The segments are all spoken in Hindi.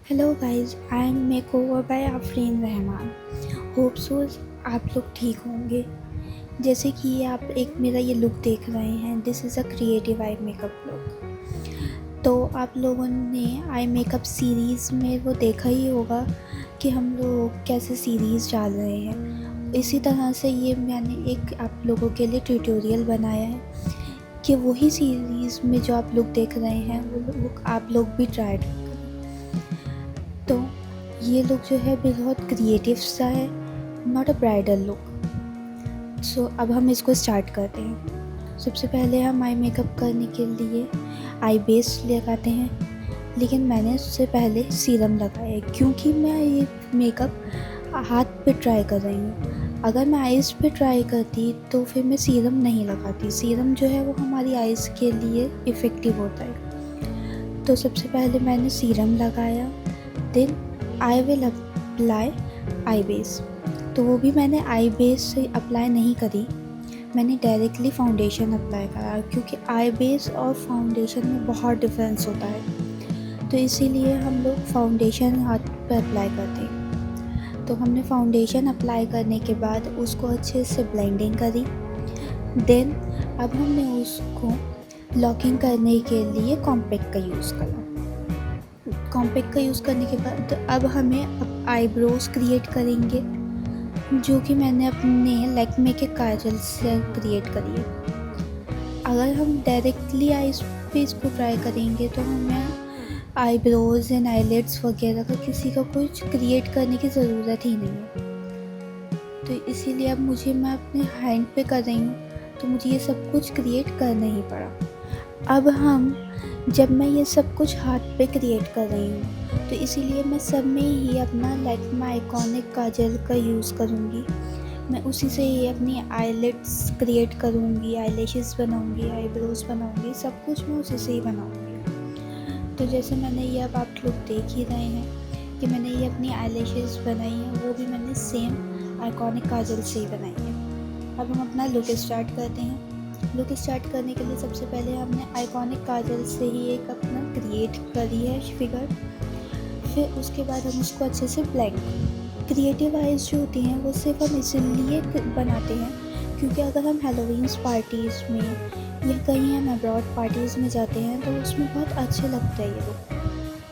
Hello guys, I am makeover by Afreen Rahman. Hope so आप लोग ठीक होंगे। जैसे कि ये आप एक मेरा ये लुक देख रहे हैं, this is a creative eye makeup look. तो आप लोगों ने आई मेकअप सीरीज़ में वो देखा ही होगा कि हम लोग कैसे सीरीज़ डाल रहे हैं। इसी तरह से ये मैंने एक आप लोगों के लिए ट्यूटोरियल बनाया है कि वही सीरीज़ में जो आप लोग देख रहे हैं वो लुक आप लोग भी ट्राई करें। तो ये लुक जो है बहुत क्रिएटिव सा है, नॉट अ ब्राइडल लुक। सो अब हम इसको स्टार्ट करते हैं। सबसे पहले हम आई मेकअप करने के लिए आई बेस लगाते हैं, लेकिन मैंने उससे पहले सीरम लगाया है क्योंकि मैं ये मेकअप हाथ पे ट्राई कर रही हूँ। अगर मैं आइज़ पे ट्राई करती तो फिर मैं सीरम नहीं लगाती। सीरम जो है वो हमारी आइज़ के लिए इफ़ेक्टिव होता है। तो सबसे पहले मैंने सीरम लगाया, then I will apply eye base. तो वो भी मैंने आई बेस से अप्लाई नहीं करी, मैंने डायरेक्टली फाउंडेशन अप्लाई करा क्योंकि आई बेस और फाउंडेशन में बहुत डिफरेंस होता है। तो इसीलिए हम लोग फाउंडेशन हाथ पर अप्लाई करते हैं। तो हमने फाउंडेशन अप्लाई करने के बाद उसको अच्छे से ब्लेंडिंग करी। देन अब हमने उसको लॉकिंग करने के लिए कॉम्पैक्ट का यूज़ करा। कॉम्पैक्ट का यूज़ करने के बाद अब हमें आईब्रोज क्रिएट करेंगे, जो कि मैंने अपने लैक्मे के काजल से क्रिएट करी है। अगर हम डायरेक्टली आईज पे इसको ट्राई करेंगे तो हमें आईब्रोज एंड आईलेट्स वगैरह का किसी का कुछ क्रिएट करने की ज़रूरत ही नहीं है। तो इसीलिए अब मैं अपने हैंड पे कर रही हूँ, तो मुझे ये सब कुछ क्रिएट करना ही पड़ा। अब जब मैं ये सब कुछ हाथ पे क्रिएट कर रही हूँ, तो इसीलिए मैं सब में ही अपना लैक्मे आइकॉनिक काजल का यूज़ करूँगी। मैं उसी से ही अपनी आईलेट्स क्रिएट करूँगी, आईलैशेस बनाऊँगी, आईब्रोज बनाऊँगी, सब कुछ मैं उसी से ही बनाऊँगी। तो जैसे मैंने ये अब आप लोग देख ही रहे हैं कि मैंने ये अपनी आईलैशेस बनाई हैं, वो भी मैंने सेम आइकॉनिक काजल से ही बनाई है। अब हम अपना लुक स्टार्ट करते हैं। लुक स्टार्ट करने के लिए सबसे पहले हमने आइकॉनिक काजल से ही एक अपना क्रिएट करी है फिगर। फिर उसके बाद हम उसको अच्छे से ब्लेंड। क्रिएटिव आइज़ जो होती हैं वो सिर्फ हम इसलिए बनाते हैं क्योंकि अगर हम हेलोवीन्स पार्टीज़ में या कहीं हम अब्रॉड पार्टीज़ में जाते हैं तो उसमें बहुत अच्छे लगता है ये लुक।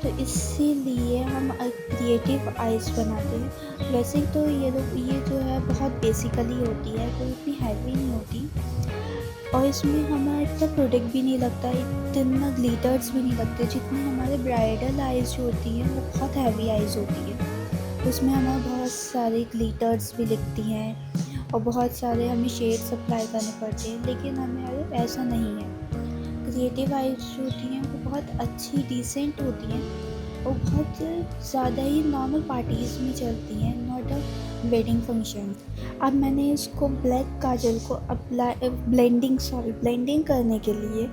तो इसीलिए हम क्रिएटिव आइज़ बनाते हैं। वैसे तो ये जो है बहुत बेसिकली होती है, कोई इतनी हैवी नहीं होती, और इसमें हमारा इतना प्रोडक्ट भी नहीं लगता, इतना ग्लिटर्स भी नहीं लगते जितने हमारे ब्राइडल आइज़ जो होती हैं वो बहुत हैवी आइज़ होती है। उसमें हमें बहुत सारे ग्लिटर्स भी लगती हैं और बहुत सारे हमें शेड्स अप्लाई करने पड़ते हैं, लेकिन हमें ऐसा नहीं है। क्रिएटिव आइज़ जो होती हैं वो बहुत अच्छी डिसेंट होती हैं और बहुत ज़्यादा ही नॉर्मल पार्टीज़ में चलती हैं, नॉट अ वेडिंग फंक्शन। अब मैंने इसको ब्लैक काजल को ब्लेंडिंग करने के लिए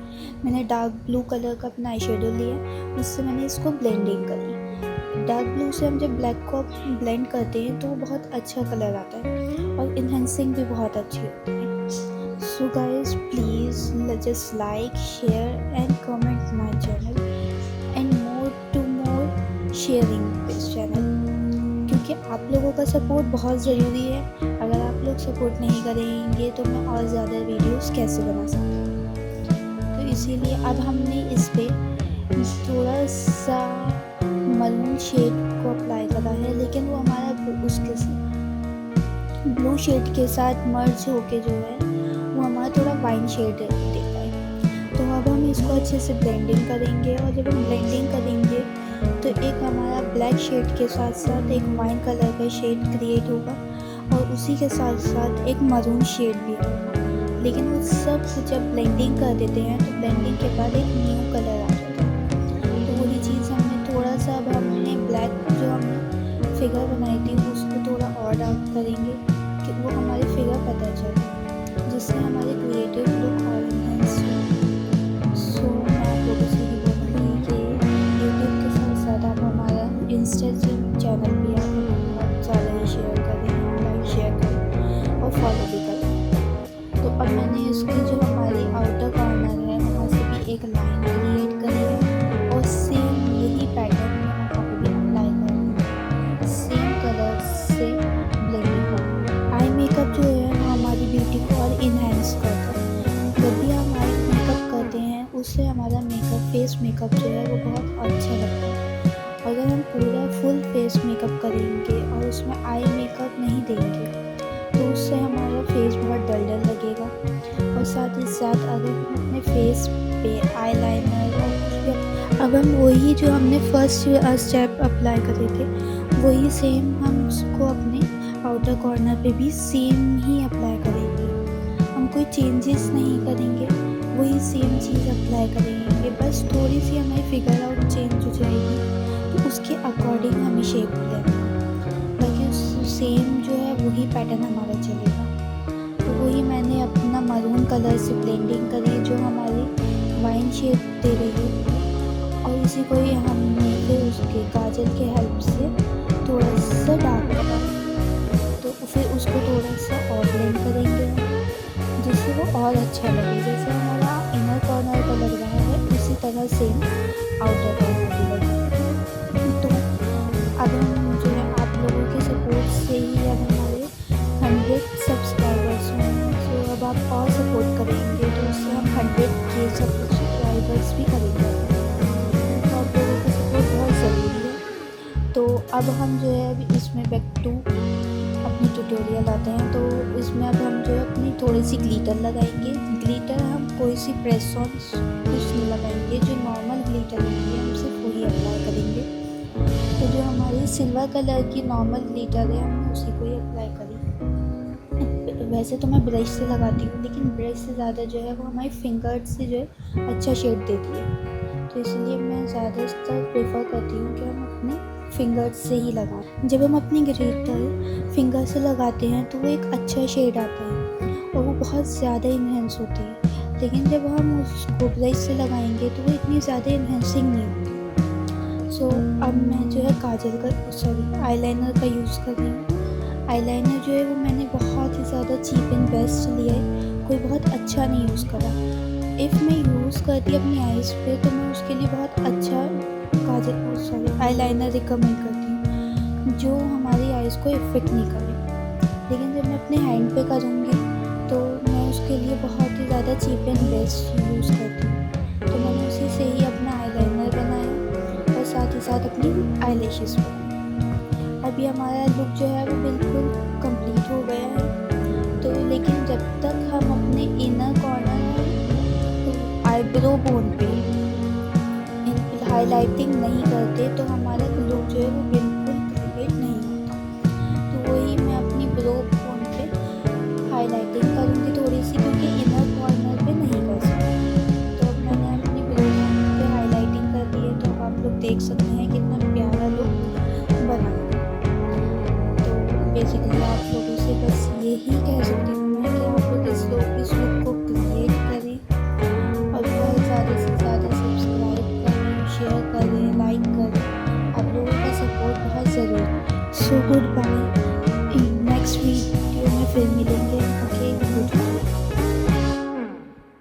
मैंने डार्क ब्लू कलर का अपना आई शेडो लिया, उससे मैंने इसको ब्लेंडिंग करी। डार्क ब्लू से हम जब ब्लैक को ब्लेंड करते हैं तो वो बहुत अच्छा कलर आता है और इन्हेंसिंग भी बहुत अच्छी होती है। So guys, please just like, share and comment my channel and more sharing this channel, क्योंकि आप लोगों का सपोर्ट बहुत ज़रूरी है। अगर आप लोग सपोर्ट नहीं करेंगे तो मैं और ज़्यादा वीडियोस कैसे बना सकती हूँ। तो इसीलिए अब हमने इस पे थोड़ा सा मरून शेड को अप्लाई करा है, लेकिन वो हमारा उसके ब्लू शेड के साथ मर्ज होके जो है वो हमारा थोड़ा वाइन शेड देता है। तो अब हम इसको अच्छे से ब्लेंडिंग करेंगे, और जब हम ब्लेंडिंग करेंगे तो एक हमारा ब्लैक शेड के साथ साथ एक वाइन कलर का शेड क्रिएट होगा और उसी के साथ साथ एक मरून शेड भी होगा। लेकिन वो सब जब ब्लेंडिंग कर देते हैं तो ब्लेंडिंग के बाद एक न्यू कलर आ जाता है। तो वही चीज़ हमने थोड़ा सा, अब हमने ब्लैक जो हमने फिगर बनाई थी उसको थोड़ा और डार्क करेंगे कि वो हमारी फिगर पता चले, जिससे हमारे क्रिएटिव लुक और इन्हेंस हो। सो मैं आप लोगों से ही बोलूँगी कि यूट्यूब के साथ साथ आप हमारा इंस्टाग्राम चैनल भी आप बहुत ज़्यादा ही शेयर करें, लाइक शेयर करें और फॉलो भी करें। तो अब मैंने इसकी जो हमारी आउटर कॉर्नर है वहाँ से भी एक लाइन क्रिएट करी है और सेम यही पैटर्न में वहाँ पर भी हम मेकअप जो है वो बहुत अच्छा लगता है। अगर हम पूरा फुल फेस मेकअप करेंगे और उसमें आई मेकअप नहीं देंगे तो उससे हमारा फेस बहुत डल लगेगा। और साथ ही साथ अगर हम अपने फेस पे आईलाइनर और कुछ भी, अब हम वही जो हमने फर्स्ट स्टेप अप्लाई करे थे वही सेम हम उसको अपने आउटर कॉर्नर पे भी सेम ही अप्लाई करेंगे। हम कोई चेंजेस नहीं करेंगे, वही सेम चीज़ अप्लाई करेंगे, बस थोड़ी सी हमारी फिगर आउट चेंज हो जाएगी तो उसके अकॉर्डिंग हमें शेप लेना, बाकी सेम जो है वही पैटर्न हमारा चलेगा। तो वही मैंने अपना मरून कलर से ब्लेंडिंग करी जो हमारी वाइन शेड दे रही है, और इसी को ही हमने फिर उसके काजल के हेल्प से थोड़ा सा डार्क करा, तो फिर उसको थोड़ा सा और ब्लेंड करेंगे जिससे वो और अच्छा लगे। जैसे हमारा इनर कॉर्नर का लग रहा है उसी तरह सेम आउटर कॉर्नर भी लगे। तो अब हम जो है आप लोगों के सपोर्ट से ही अब हमारे 100 सब्सक्राइबर्स होंगे, तो अब आप और सपोर्ट करेंगे तो उससे हम 100K सब्सक्राइबर्स भी करेंगे, तो आप लोगों का सपोर्ट बहुत ज़रूरी है। तो अब हम जो है अभी इसमें बैक टू अपनी ट्यूटोरियल आते हैं। तो इसमें अब हम जो है अपनी थोड़ी सी ग्लिटर लगाएंगे। ग्लिटर हम कोई सी प्रेस ऑन कुछ नहीं लगाएंगे, जो नॉर्मल ग्लिटर होती है हम सिर्फ वही अप्लाई करेंगे। तो जो हमारी सिल्वर कलर की नॉर्मल ग्लिटर है हमने उसी को ही अप्लाई करी। वैसे तो मैं ब्रश से लगाती हूँ, लेकिन ब्रश से ज़्यादा जो है वो हमारी फिंगर से जो है अच्छा शेड देती है, तो इसलिए मैं ज़्यादातर प्रेफर करती हूँ कि हम अपने फिंगर से ही लगाएं। जब हम अपनी ग्लिटर फिंगर से लगाते हैं तो वो एक अच्छा शेड आता है और वो बहुत ज़्यादा इन्हेंस होती है, लेकिन जब हम उसको ब्रश से लगाएंगे तो वो इतनी ज़्यादा इन्हेंसिंग नहीं होती। सो अब मैं जो है काजल का आईलाइनर का यूज़ कर रही हूँ। आईलाइनर जो है वो मैंने बहुत ही ज़्यादा चीप एंड बेस्ट लिया है, कोई बहुत अच्छा नहीं यूज़ करा। इफ़ मैं यूज़ करती अपनी आइज़ पे तो मैं उसके लिए बहुत अच्छा आईलाइनर रिकमेंड करती हूँ जो हमारी आइज़ को इफ़ेक्ट नहीं करे। लेकिन जब मैं अपने हैंड पे करूँगी तो मैं उसके लिए बहुत ही ज़्यादा चीप एंड बेस्ट यूज़ करती हूँ, तो मैंने उसी से ही अपना आईलाइनर बनाया और साथ ही साथ अपनी आईलैशेस बनाई। अभी हमारा लुक जो है वो बिल्कुल कंप्लीट हो गया है। तो लेकिन जब तक हम अपने इनर कॉर्नर आईब्रो बोन पे हाईलाइटिंग नहीं करते तो हमारा लुक जो है वो बिल्कुल कंप्लीट नहीं होता। तो वही मैं अपनी ब्रो बोन पे हाईलाइटिंग करूँगी थोड़ी सी, क्योंकि इनर कॉर्नर पे नहीं कर सकती। तो अब मैंने अपनी ब्रो बोन पे हाईलाइटिंग कर दी है, तो आप लोग देख सकते हैं कितना प्यारा लुक बना। तो बेसिकली आप लोगों से बस यही कह सकती हूँ मैं कि आप लोग इस लुक को क्रिएट करें और बहुत ज़्यादा से ज़्यादा सब्सक्राइब करें, शेयर करें, लाइक करें। आप लोगों का सपोर्ट बहुत ज़रूरी है। So goodbye, next video में फिर मिलेंगे।